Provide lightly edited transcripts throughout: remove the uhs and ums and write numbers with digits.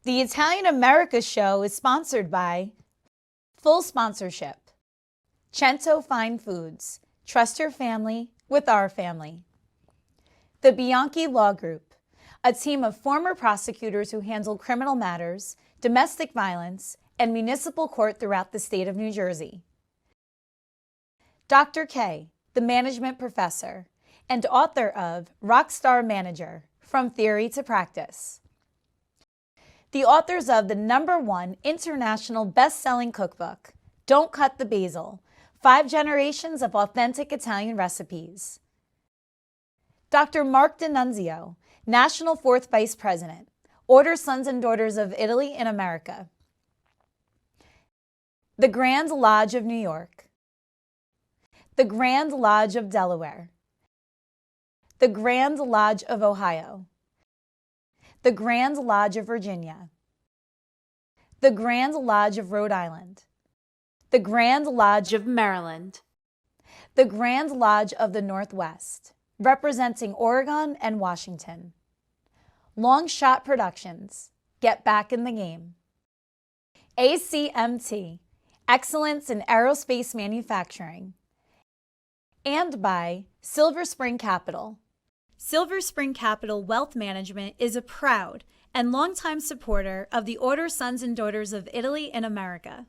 The Italian America show is sponsored by Full Sponsorship, Cento Fine Foods, trust your family with our family. The Bianchi Law Group, a team of former prosecutors who handle criminal matters, domestic violence, and municipal court throughout the state of New Jersey. Dr. K, the management professor and author of Rockstar Manager, From Theory to Practice. The authors of the #1 international best-selling cookbook, Don't Cut the Basil, 5 Generations of Authentic Italian Recipes. Dr. Mark D'Annunzio, National 4th Vice President, Order Sons and Daughters of Italy in America. The Grand Lodge of New York. The Grand Lodge of Delaware. The Grand Lodge of Ohio. The Grand Lodge of Virginia. The Grand Lodge of Rhode Island. The Grand Lodge of Maryland. The Grand Lodge of the Northwest, representing Oregon and Washington. Long Shot Productions, get back in the game. ACMT, Excellence in Aerospace Manufacturing. And by Silver Spring Capital. Silver Spring Capital Wealth Management is a proud and longtime supporter of the Order Sons and Daughters of Italy in America.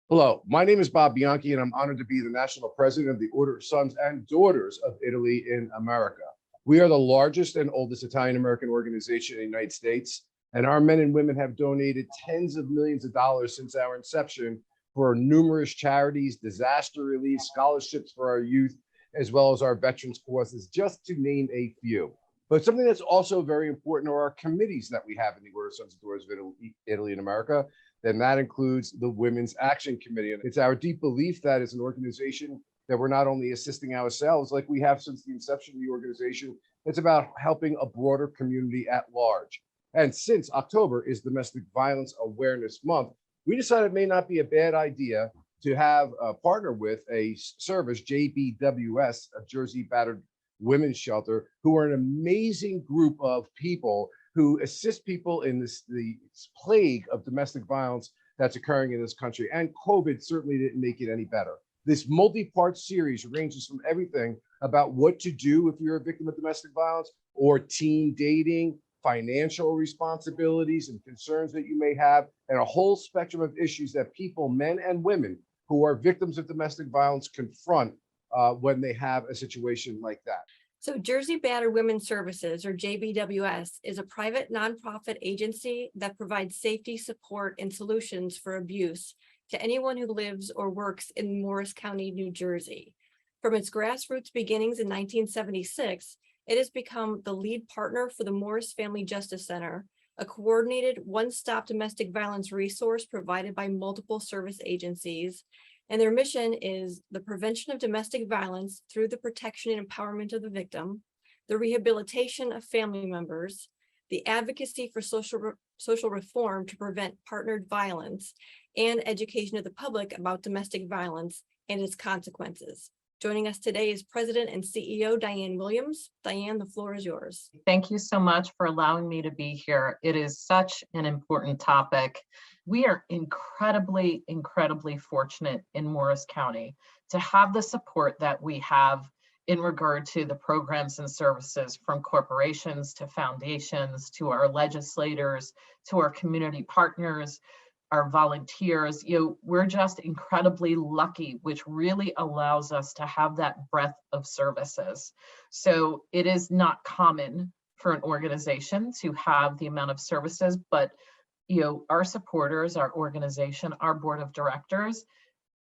Hello, my name is Bob Bianchi, and I'm honored to be the National President of the Order Sons and Daughters of Italy in America. We are the largest and oldest Italian-American organization in the United States, and our men and women have donated tens of millions of dollars since our inception for numerous charities, disaster relief, scholarships for our youth, as well as our veterans causes, just to name a few. But something that's also very important are our committees that we have in the Order Sons and Daughters of Italy in America. Then that includes the Women's Action Committee. And it's our deep belief that as an organization that we're not only assisting ourselves like we have since the inception of the organization, it's about helping a broader community at large. And since October is Domestic Violence Awareness Month, we decided it may not be a bad idea to have a partner with a service, JBWS, a Jersey Battered Women's Shelter, who are an amazing group of people who assist people in the plague of domestic violence that's occurring in this country. And COVID certainly didn't make it any better. This multi-part series ranges from everything about what to do if you're a victim of domestic violence or teen dating, financial responsibilities and concerns that you may have, and a whole spectrum of issues that people, men and women, who are victims of domestic violence confront when they have a situation like that. So Jersey Battered Women's Services, or JBWS, is a private nonprofit agency that provides safety, support, and solutions for abuse to anyone who lives or works in Morris County, New Jersey. From its grassroots beginnings in 1976, it has become the lead partner for the Morris Family Justice Center, a coordinated one-stop domestic violence resource provided by multiple service agencies. And their mission is the prevention of domestic violence through the protection and empowerment of the victim, the rehabilitation of family members, the advocacy for social reform to prevent partnered violence, and education of the public about domestic violence and its consequences. Joining us today is President and CEO Diane Williams. Diane, the floor is yours. Thank you so much for allowing me to be here. It is such an important topic. We are incredibly, incredibly fortunate in Morris County to have the support that we have in regard to the programs and services from corporations to foundations, to our legislators, to our community partners, our volunteers. We're just incredibly lucky, which really allows us to have that breadth of services. So it is not common for an organization to have the amount of services, but our supporters, our organization, our board of directors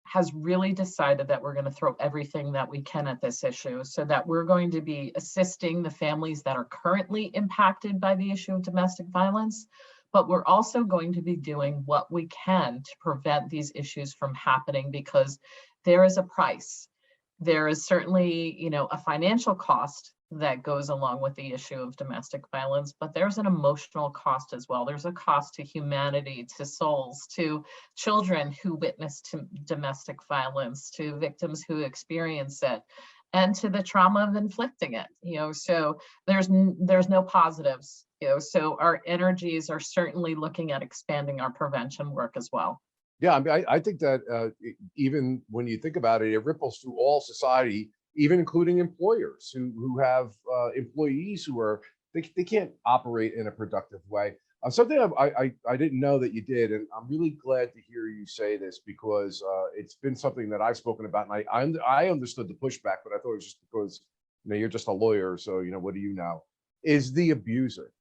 has really decided that we're going to throw everything that we can at this issue, so that we're going to be assisting the families that are currently impacted by the issue of domestic violence, but we're also going to be doing what we can to prevent these issues from happening, because there is a price. There is certainly, a financial cost that goes along with the issue of domestic violence, but there's an emotional cost as well. There's a cost to humanity, to souls, to children who witness domestic violence, to victims who experience it, and to the trauma of inflicting it. So there's no positives. So our energies are certainly looking at expanding our prevention work as well. Yeah, I mean, I think that even when you think about it, it ripples through all society, even including employers who have employees who are, they can't operate in a productive way. Something I didn't know that you did, and I'm really glad to hear you say this, because it's been something that I've spoken about, and I understood the pushback, but I thought it was just because you're just a lawyer, so what do you know? Is the abuser.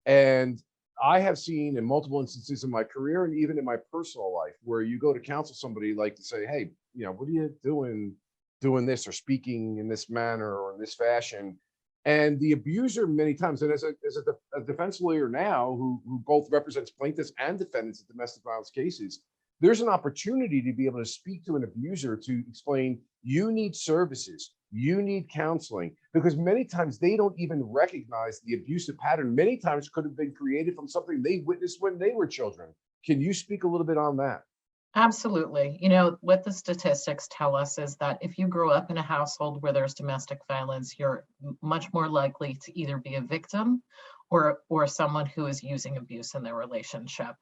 And I have seen in multiple instances in my career and even in my personal life where you go to counsel somebody, like to say, hey, what are you doing this or speaking in this manner or in this fashion? And the abuser many times, and as a defense lawyer now who both represents plaintiffs and defendants in domestic violence cases, there's an opportunity to be able to speak to an abuser to explain, you need services, you need counseling, because many times they don't even recognize the abusive pattern. Many times could have been created from something they witnessed when they were children. Can you speak a little bit on that? Absolutely. What the statistics tell us is that if you grow up in a household where there's domestic violence, you're much more likely to either be a victim or someone who is using abuse in their relationship.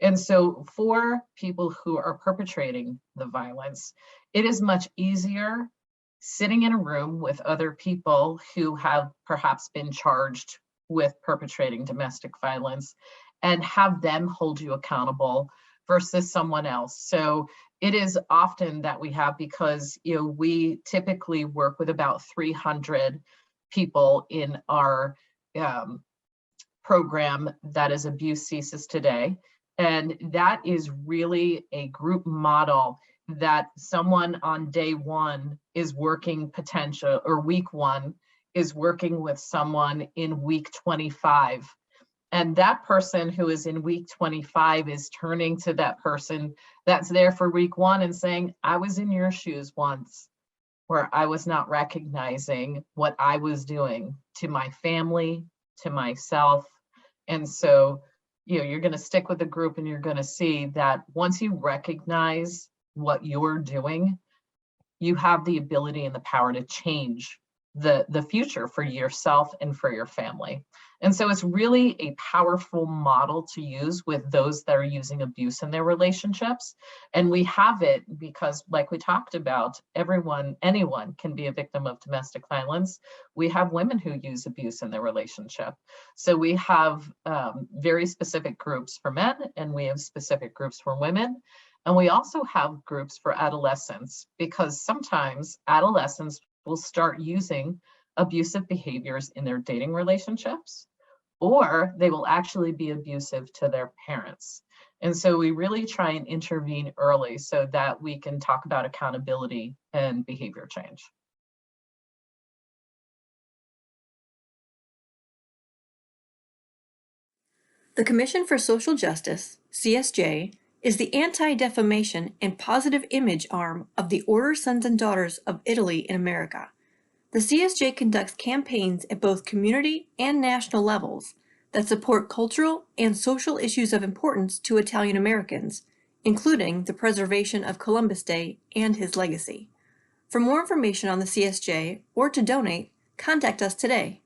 And so for people who are perpetrating the violence, it is much easier sitting in a room with other people who have perhaps been charged with perpetrating domestic violence and have them hold you accountable versus someone else. So it is often that we have, because we typically work with about 300 people in our program that is Abuse Ceases Today. And that is really a group model that someone on day one is working potential, or week one is working with someone in week 25. And that person who is in week 25 is turning to that person that's there for week one and saying, I was in your shoes once, where I was not recognizing what I was doing to my family, to myself. And so, you're going to stick with the group, and you're going to see that once you recognize what you're doing, you have the ability and the power to change the future for yourself and for your family. And so it's really a powerful model to use with those that are using abuse in their relationships. And we have it because, like we talked about, anyone can be a victim of domestic violence. We have women who use abuse in their relationship. So we have very specific groups for men, and we have specific groups for women. And we also have groups for adolescents, because sometimes adolescents will start using abusive behaviors in their dating relationships, or they will actually be abusive to their parents. And so we really try and intervene early so that we can talk about accountability and behavior change. The Commission for Social Justice, CSJ, is the anti-defamation and positive image arm of the Order Sons and Daughters of Italy in America. The CSJ conducts campaigns at both community and national levels that support cultural and social issues of importance to Italian Americans, including the preservation of Columbus Day and his legacy. For more information on the CSJ or to donate, contact us today.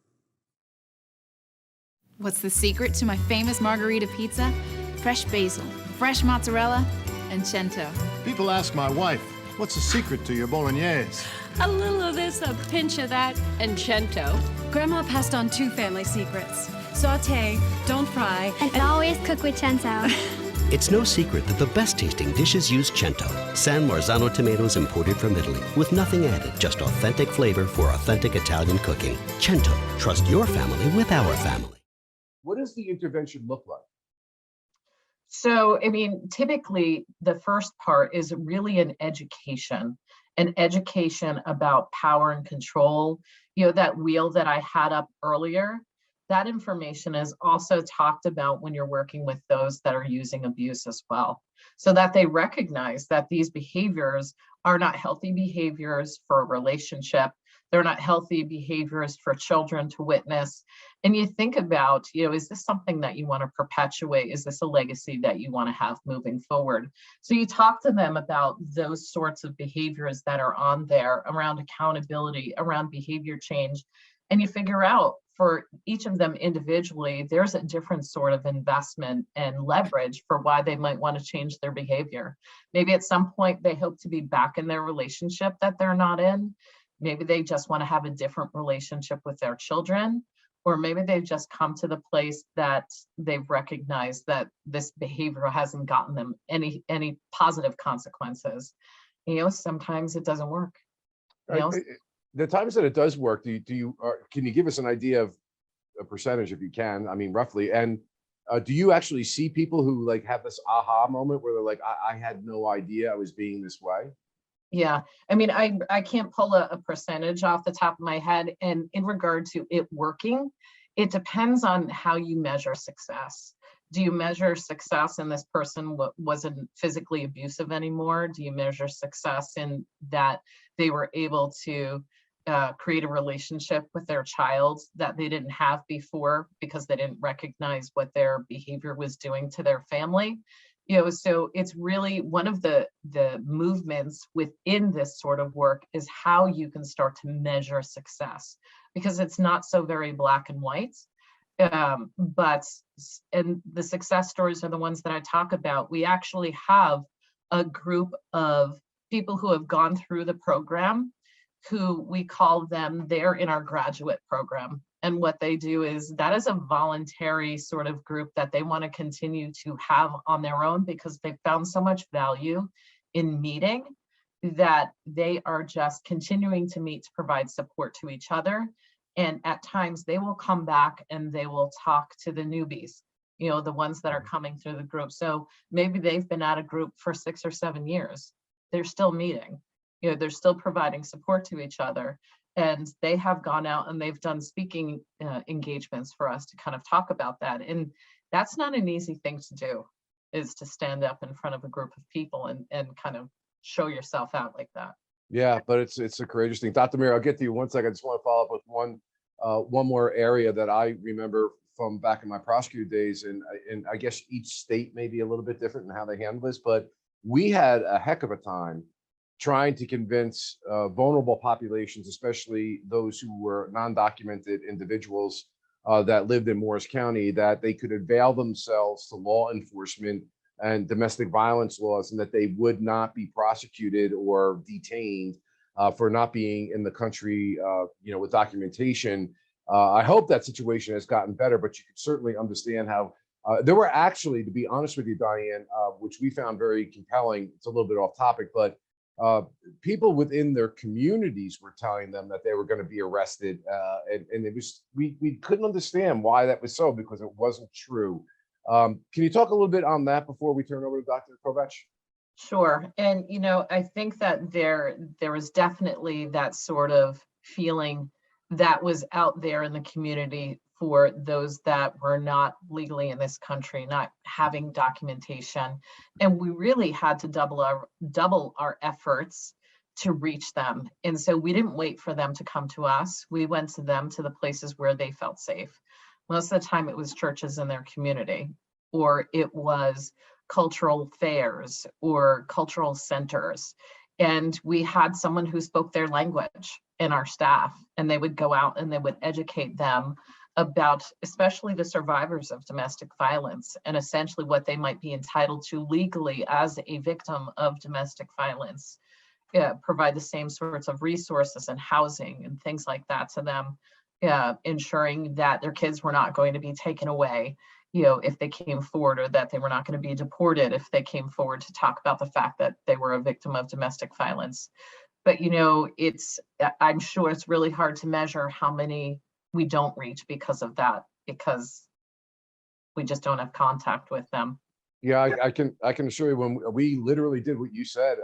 What's the secret to my famous margarita pizza? Fresh basil, fresh mozzarella, and cento. People ask my wife, what's the secret to your bolognese? A little of this, a pinch of that, and cento. Grandma passed on 2 family secrets. Saute, don't fry, and always cook with cento. It's no secret that the best tasting dishes use cento, San Marzano tomatoes imported from Italy, with nothing added, just authentic flavor for authentic Italian cooking. Cento, trust your family with our family. What does the intervention look like? So, typically the first part is really an education about power and control. That wheel that I had up earlier, that information is also talked about when you're working with those that are using abuse as well, so that they recognize that these behaviors are not healthy behaviors for a relationship, They're not healthy behaviors for children to witness. And you think about, is this something that you want to perpetuate? Is this a legacy that you want to have moving forward? So you talk to them about those sorts of behaviors that are on there around accountability, around behavior change, and you figure out for each of them individually, there's a different sort of investment and leverage for why they might want to change their behavior. Maybe at some point they hope to be back in their relationship that they're not in. Maybe they just want to have a different relationship with their children, or maybe they've just come to the place that they've recognized that this behavior hasn't gotten them any positive consequences. Sometimes it doesn't work. The times that it does work, can you give us an idea of a percentage if you can? I mean, roughly. And do you actually see people who like have this aha moment where they're like, I had no idea I was being this way? Yeah, I mean, I can't pull a percentage off the top of my head. And in regard to it working, it depends on how you measure success. Do you measure success in this person wasn't physically abusive anymore? Do you measure success in that they were able to create a relationship with their child that they didn't have before because they didn't recognize what their behavior was doing to their family? So it's really one of the movements within this sort of work is how you can start to measure success, because it's not so very black and white. And the success stories are the ones that I talk about. We actually have a group of people who have gone through the program, who we call them, they're in our graduate program. And what they do is that is a voluntary sort of group that they want to continue to have on their own because they found so much value in meeting that they are just continuing to meet to provide support to each other. And at times they will come back and they will talk to the newbies, the ones that are coming through the group. So maybe they've been at a group for 6 or 7 years. They're still meeting. They're still providing support to each other, and they have gone out and they've done speaking engagements for us to kind of talk about that. And that's not an easy thing to do, is to stand up in front of a group of people and kind of show yourself out like that. Yeah, but it's a courageous thing. Dr. Mir, I'll get to you one second. I just want to follow up with one more area that I remember from back in my prosecutor days, and I guess each state may be a little bit different in how they handle this, but we had a heck of a time trying to convince vulnerable populations, especially those who were non-documented individuals that lived in Morris County, that they could avail themselves to law enforcement and domestic violence laws, and that they would not be prosecuted or detained for not being in the country, with documentation. I hope that situation has gotten better, but you can certainly understand how there were actually, to be honest with you, Diane, which we found very compelling. It's a little bit off topic, but people within their communities were telling them that they were going to be arrested, and it was we couldn't understand why that was so, because it wasn't true. Can you talk a little bit on that before we turn over to Dr. Kovach? Sure. And I think that there was definitely that sort of feeling that was out there in the community for those that were not legally in this country, not having documentation. And we really had to double our efforts to reach them. And so we didn't wait for them to come to us. We went to them, to the places where they felt safe. Most of the time it was churches in their community, or it was cultural fairs or cultural centers. And we had someone who spoke their language in our staff, and they would go out and they would educate them about especially the survivors of domestic violence and essentially what they might be entitled to legally as a victim of domestic violence. Provide the same sorts of resources and housing and things like that to them, ensuring that their kids were not going to be taken away, if they came forward, or that they were not going to be deported if they came forward to talk about the fact that they were a victim of domestic violence. But, I'm sure it's really hard to measure how many we don't reach because of that, because we just don't have contact with them. Yeah, I can assure you, when we literally did what you said,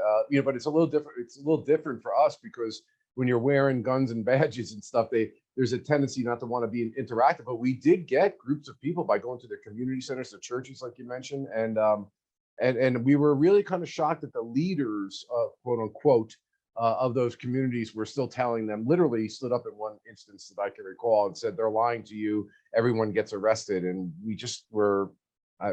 but it's a little different. It's a little different for us, because when you're wearing guns and badges and stuff, there's a tendency not to want to be interactive. But we did get groups of people by going to their community centers, the churches, like you mentioned, and we were really kind of shocked that the leaders, quote unquote, of those communities were still telling them, literally stood up in one instance that I can recall and said, they're lying to you, everyone gets arrested. And we just were,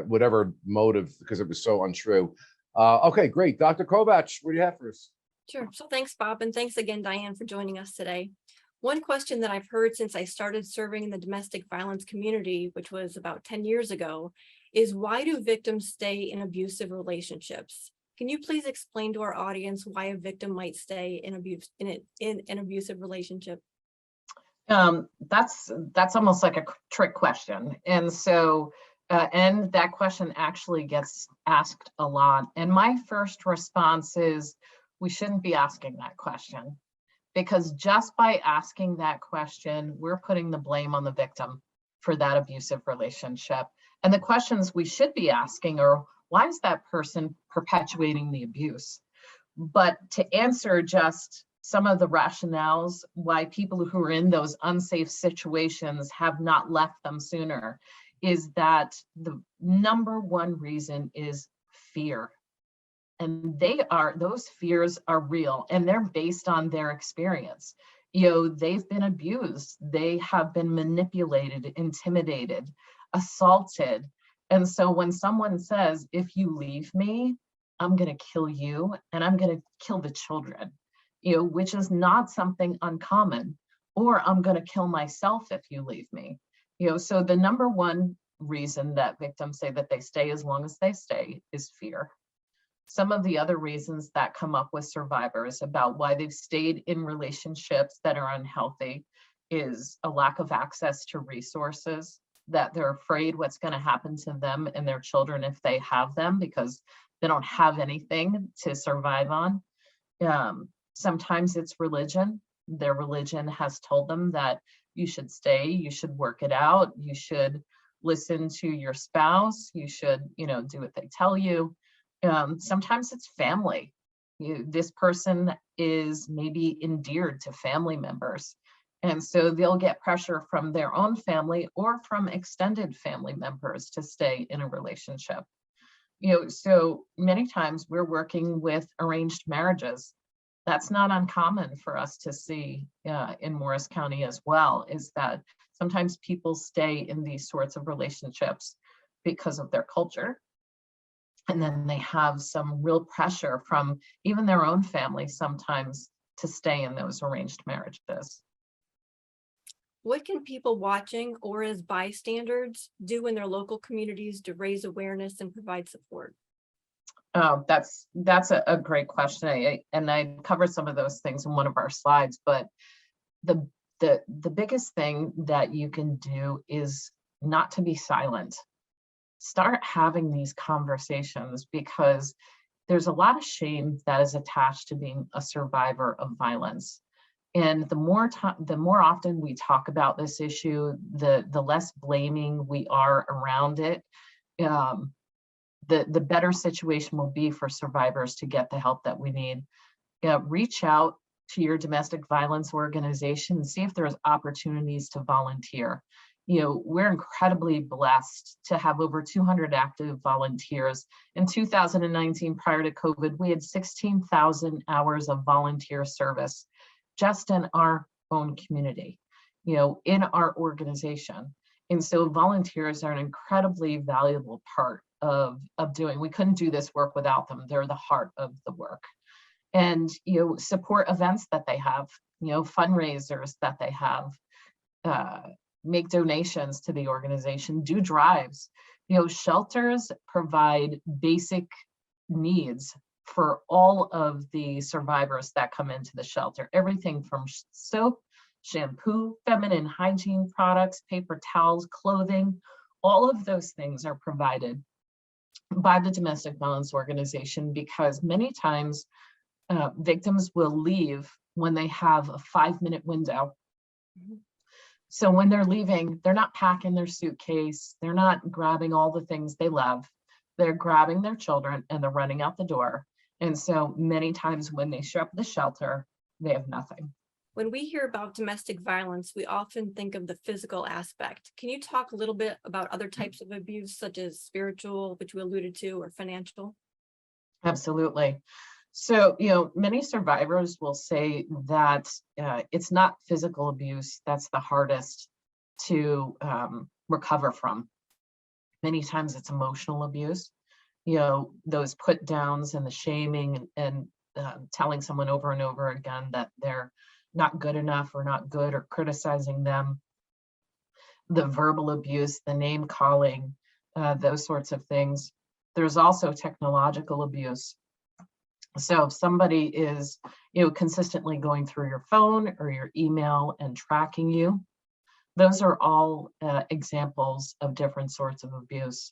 whatever motive, because it was so untrue. Okay, great. Dr. Kovach, what do you have for us? Sure. So thanks, Bob. And thanks again, Diane, for joining us today. One question that I've heard since I started serving in the domestic violence community, which was about 10 years ago, is why do victims stay in abusive relationships? Can you please explain to our audience why a victim might stay in an abusive relationship? That's almost like a trick question. And so, and that question actually gets asked a lot. And my first response is, we shouldn't be asking that question, because just by asking that question, we're putting the blame on the victim for that abusive relationship. And the questions we should be asking are, why is that person perpetuating the abuse? But to answer just some of the rationales why people who are in those unsafe situations have not left them sooner, is that the number one reason is fear. And those fears are real, and they're based on their experience. You know, they've been abused, they have been manipulated, intimidated, assaulted. And so when someone says, if you leave me, I'm going to kill you and I'm going to kill the children, you know, which is not something uncommon, or I'm going to kill myself if you leave me. You know, so the number one reason that victims say that they stay as long as they stay is fear. Some of the other reasons that come up with survivors about why they've stayed in relationships that are unhealthy is a lack of access to resources, that they're afraid what's going to happen to them and their children if they have them, because they don't have anything to survive on. Sometimes it's religion. Their religion has told them that you should stay, you should work it out, you should listen to your spouse, you should, you know, do what they tell you. Sometimes it's family. This person is maybe endeared to family members. And so they'll get pressure from their own family or from extended family members to stay in a relationship. You know, so many times we're working with arranged marriages. That's not uncommon for us to see in Morris County as well, is that sometimes people stay in these sorts of relationships because of their culture. And then they have some real pressure from even their own family sometimes to stay in those arranged marriages. What can people watching or as bystanders do in their local communities to raise awareness and provide support? Oh, that's a great question. And I covered some of those things in one of our slides, but the biggest thing that you can do is not to be silent. Start having these conversations, because there's a lot of shame that is attached to being a survivor of violence. And the more often we talk about this issue, the less blaming we are around it, the better situation will be for survivors to get the help that we need. Reach out to your domestic violence organization and see if there's opportunities to volunteer. You know, we're incredibly blessed to have over 200 active volunteers. In 2019, prior to COVID, we had 16,000 hours of volunteer service just in our own community, you know, in our organization. And so volunteers are an incredibly valuable part of doing. We couldn't do this work without them. They're the heart of the work. And, you know, support events that they have, you know, fundraisers that they have, make donations to the organization, do drives. You know, shelters provide basic needs for all of the survivors that come into the shelter. Everything from soap, shampoo, feminine hygiene products, paper towels, clothing, all of those things are provided by the domestic violence organization, because many times victims will leave when they have a 5-minute window. So when they're leaving, they're not packing their suitcase, they're not grabbing all the things they love, they're grabbing their children and they're running out the door. And so many times when they show up at the shelter, they have nothing. When we hear about domestic violence, we often think of the physical aspect. Can you talk a little bit about other types of abuse, such as spiritual, which we alluded to, or financial? Absolutely. So, many survivors will say that it's not physical abuse that's the hardest to recover from. Many times it's emotional abuse, those put downs and the shaming and telling someone over and over again that they're not good enough or not good, or criticizing them, the verbal abuse, the name calling, those sorts of things. There's also technological abuse. So if somebody is, consistently going through your phone or your email and tracking you, those are all examples of different sorts of abuse.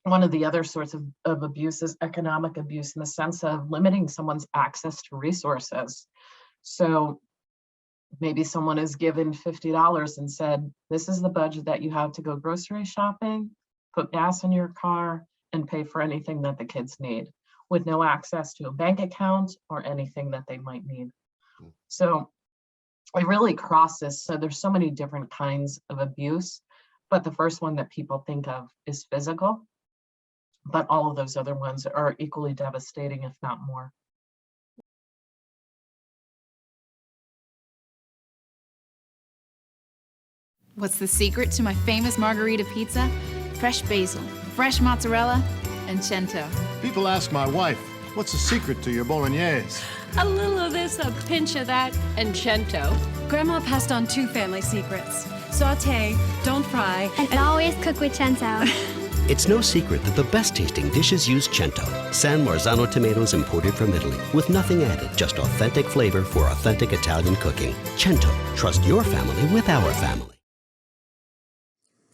One of the other sorts of abuse is economic abuse, in the sense of limiting someone's access to resources. So maybe someone is given $50 and said, this is the budget that you have to go grocery shopping, put gas in your car, and pay for anything that the kids need, with no access to a bank account or anything that they might need. So it really crosses. So there's so many different kinds of abuse, but the first one that people think of is physical, but all of those other ones are equally devastating, if not more. What's the secret to my famous margarita pizza? Fresh basil, fresh mozzarella, and cento. People ask my wife, what's the secret to your bolognese? A little of this, a pinch of that, and cento. Grandma passed on 2 family secrets. Saute, don't fry, and always cook with cento. It's no secret that the best tasting dishes use cento, San Marzano tomatoes imported from Italy, with nothing added, just authentic flavor for authentic Italian cooking. Cento, trust your family with our family.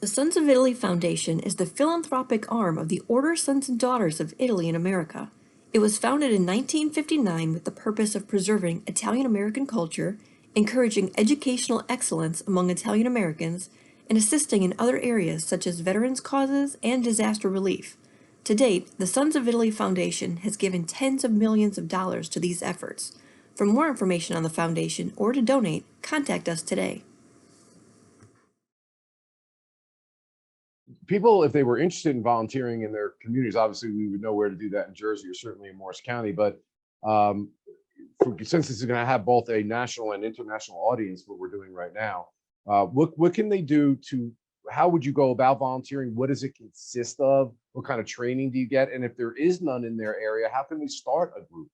The Sons of Italy Foundation is the philanthropic arm of the Order Sons and Daughters of Italy in America. It was founded in 1959 with the purpose of preserving Italian-American culture, encouraging educational excellence among Italian Americans, and assisting in other areas such as veterans causes and disaster relief. To date, the Sons of Italy Foundation has given tens of millions of dollars to these efforts. For more information on the foundation or to donate, contact us today. People, if they were interested in volunteering in their communities, obviously we would know where to do that in Jersey or certainly in Morris County. But since this is going to have both a national and international audience, what we're doing right now, what can they do to? How would you go about volunteering? What does it consist of? What kind of training do you get? And if there is none in their area, how can we start a group?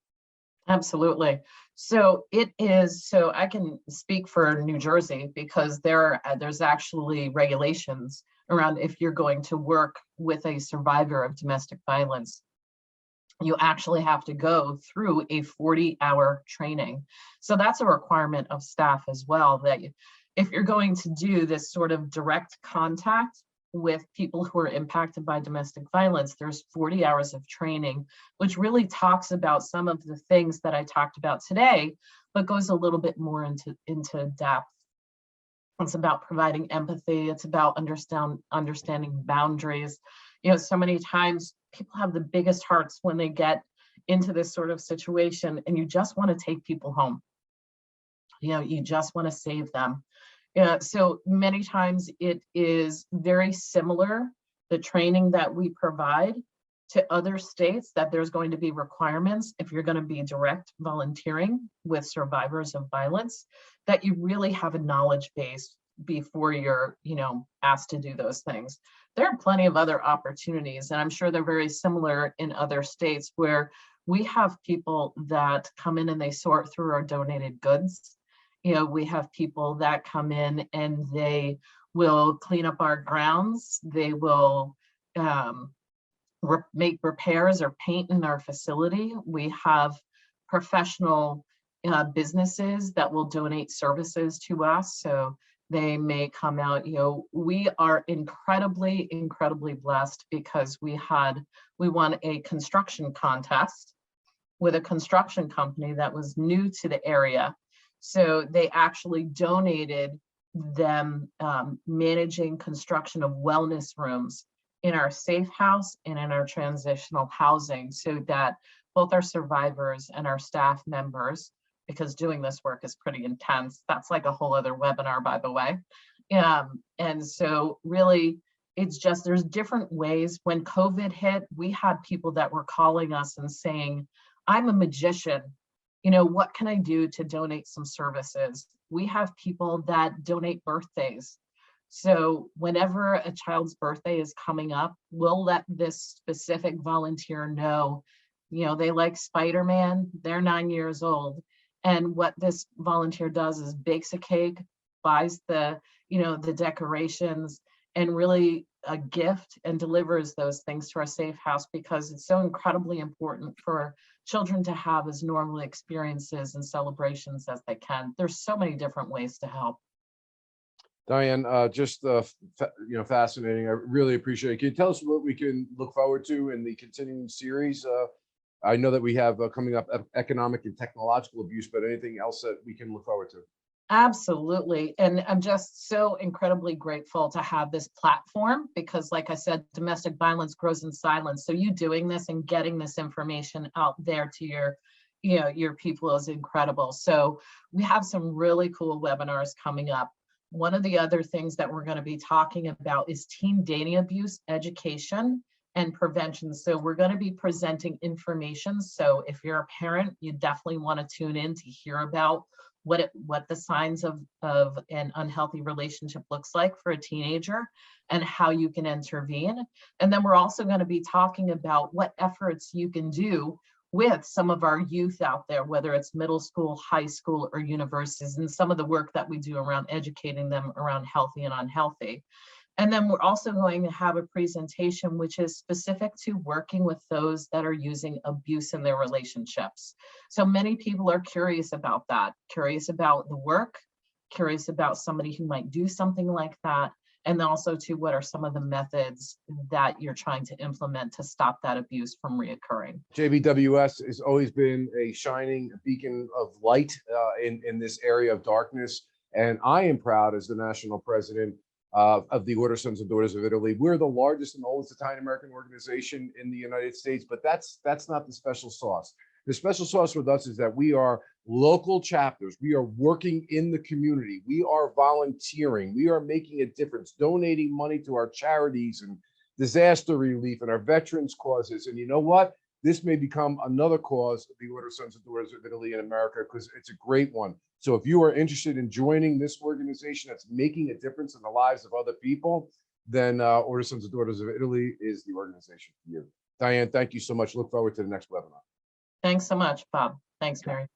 Absolutely. So I can speak for New Jersey, because there's actually regulations around if you're going to work with a survivor of domestic violence. You actually have to go through a 40-hour training. So that's a requirement of staff as well, that if you're going to do this sort of direct contact with people who are impacted by domestic violence, there's 40 hours of training, which really talks about some of the things that I talked about today, but goes a little bit more into depth. It's about providing empathy. It's about understanding boundaries. So many times people have the biggest hearts when they get into this sort of situation, and you just want to take people home. You just want to save them. So many times it is very similar, the training that we provide, to other states, that there's going to be requirements if you're going to be direct volunteering with survivors of violence, that you really have a knowledge base before you're, asked to do those things. There are plenty of other opportunities, and I'm sure they're very similar in other states, where we have people that come in and they sort through our donated goods. We have people that come in and they will clean up our grounds. They will make repairs or paint in our facility. We have professional businesses that will donate services to us. So they may come out. We are incredibly, incredibly blessed, because we won a construction contest with a construction company that was new to the area. So they actually donated them managing construction of wellness rooms in our safe house and in our transitional housing, so that both our survivors and our staff members, because doing this work is pretty intense. That's like a whole other webinar, by the way. And so really It's just, there's different ways. When COVID hit, we had people that were calling us and saying, I'm a magician. What can I do to donate some services? We have people that donate birthdays. So whenever a child's birthday is coming up, we'll let this specific volunteer know, they like Spider-Man, they're 9 years old. And what this volunteer does is bakes a cake, buys the decorations, and really a gift, and delivers those things to our safe house, because it's so incredibly important for children to have as normal experiences and celebrations as they can. There's so many different ways to help. Diane, just fascinating. I really appreciate it. Can you tell us what we can look forward to in the continuing series? I know that we have coming up economic and technological abuse, but anything else that we can look forward to? Absolutely. And I'm just so incredibly grateful to have this platform, because like I said, domestic violence grows in silence. So you doing this and getting this information out there to your people is incredible. So we have some really cool webinars coming up. One of the other things that we're going to be talking about is teen dating abuse education and prevention. So we're going to be presenting information. So if you're a parent, you definitely want to tune in to hear about what the signs of an unhealthy relationship looks like for a teenager and how you can intervene. And then we're also going to be talking about what efforts you can do with some of our youth out there, whether it's middle school, high school, or universities, and some of the work that we do around educating them around healthy and unhealthy. And then we're also going to have a presentation which is specific to working with those that are using abuse in their relationships. So many people are curious about that, curious about the work, curious about somebody who might do something like that, and also to what are some of the methods that you're trying to implement to stop that abuse from reoccurring. JBWS has always been a shining beacon of light in this area of darkness. And I am proud as the national president of the Order Sons and Daughters of Italy. We're the largest and oldest Italian-American organization in the United States, but that's not the special sauce. The special sauce with us is that we are local chapters. We are working in the community. We are volunteering. We are making a difference, donating money to our charities and disaster relief and our veterans causes. And you know what? This may become another cause of the Order Sons and Daughters of Italy in America, because it's a great one. So if you are interested in joining this organization that's making a difference in the lives of other people, then Order Sons and Daughters of Italy is the organization for you. Diane, thank you so much. Look forward to the next webinar. Thanks so much, Bob. Thanks, Mary.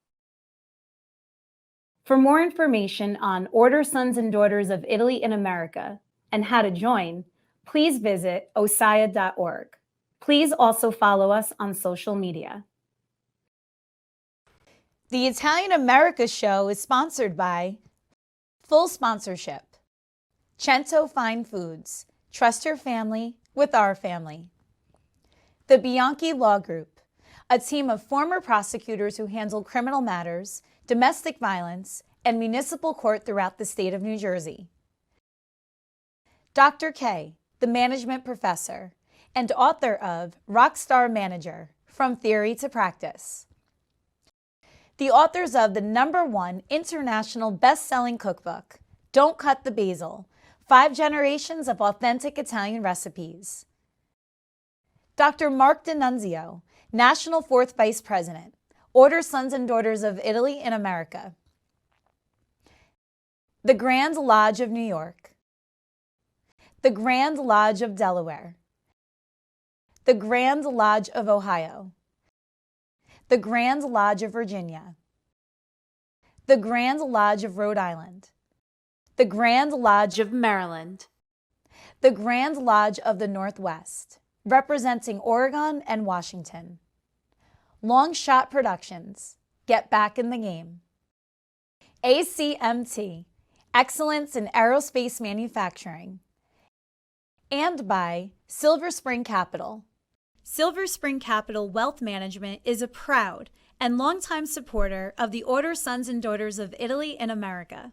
For more information on Order Sons and Daughters of Italy in America and how to join, please visit osdia.org. Please also follow us on social media. The Italian America show is sponsored by Full Sponsorship, Cento Fine Foods, trust your family with our family. The Bianchi Law Group, a team of former prosecutors who handle criminal matters, domestic violence, and municipal court throughout the state of New Jersey. Dr. K, the management professor and author of Rockstar Manager, From Theory to Practice. The authors of the #1 international best-selling cookbook, Don't Cut the Basil, 5 Generations of Authentic Italian Recipes. Dr. Mark D'Annunzio, National 4th Vice President, Order Sons and Daughters of Italy in America. The Grand Lodge of New York. The Grand Lodge of Delaware. The Grand Lodge of Ohio. The Grand Lodge of Virginia. The Grand Lodge of Rhode Island. The Grand Lodge of Maryland. The Grand Lodge of the Northwest, representing Oregon and Washington. Long Shot Productions, get back in the game. ACMT, Excellence in Aerospace Manufacturing. And by Silver Spring Capital. Silver Spring Capital Wealth Management is a proud and longtime supporter of the Order Sons and Daughters of Italy in America.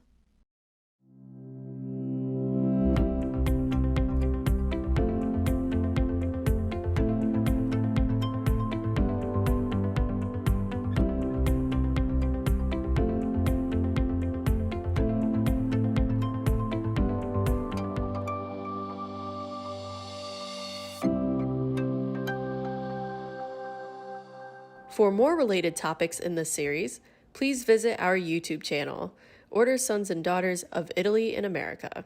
For more related topics in this series, please visit our YouTube channel, Order Sons and Daughters of Italy in America.